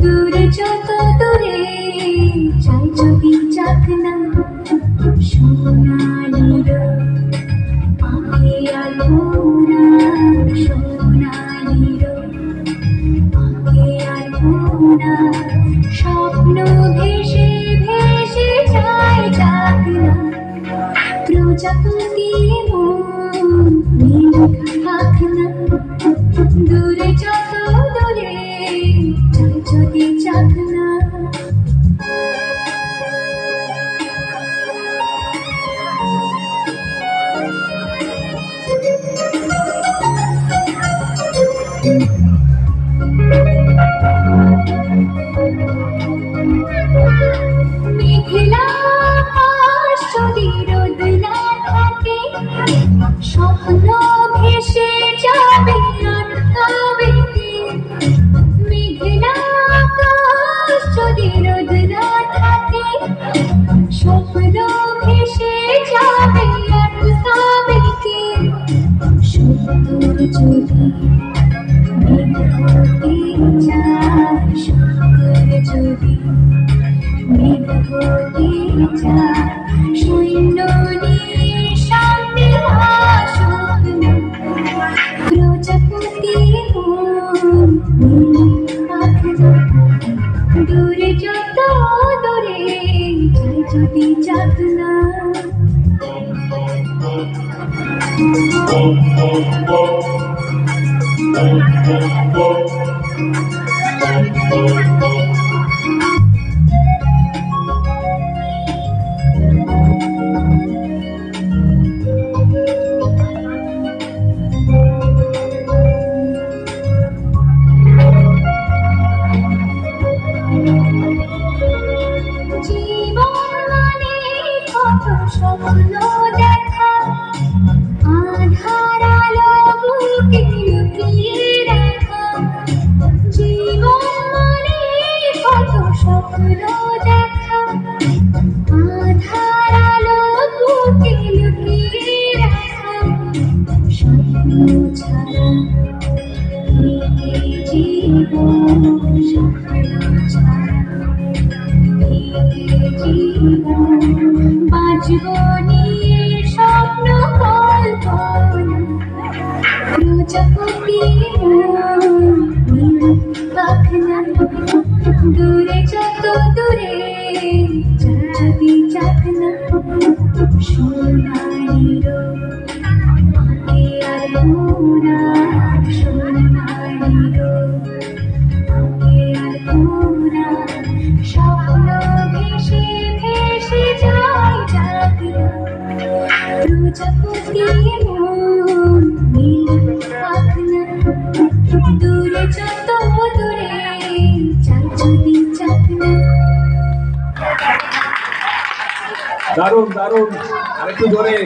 দূরে যত দূরে চাই যদি চাকনা সোনালির আঁকে আলোনা সোনালির আঁকে আলোনা স্বপ্ন ভেসে ভেসে যায় চাকনা প্রজাপতি মন নীল পাখনা দূরে যত দূরে চাই যদি চাকনা মেঘলা আকাশ যদি রোদ না থাকে স্বপ্ন ভেসে যাবে আর তবে মেঘলা আকাশ যদি রোদ না থাকে স্বপ্ন ভেসে যাবে আর তবে সুন্দর যদি মেঘ হতে চায় সুন্দর যদি মেঘ হতে চায় শূন্য নিয়ে সামনে আসুক না প্রজাপতি মন নীল পাখনা দূরে যত দূরে চাই যদি চাকনা জীবন মানে কত স্বপ্ন দেখা আধার আলো বুকে লুকিয়ে রাখা জীবন মানে কত স্বপ্ন দেখা আধার আলো বুকে লুকিয়ে রাখা স্বপ্ন ছাড়া জীবন স্বপ্ন ছাড়া জীবন বাঁচব নিয়ে স্বপ্ন কল্পনা প্রজাপতি নীল পাখনা দূরে যত দূরে যদি চাকনা সোনালির আঁকে আলোনা সোনালির আঁকে আলোনা স্বপ্ন ভেসে ভেসে যায় চাকনা প্রজাপতি মন নীল পাখনা দূরে যত দূরে চাই যদি চাকনা দারুণ দারুণ আরেকটু জোরে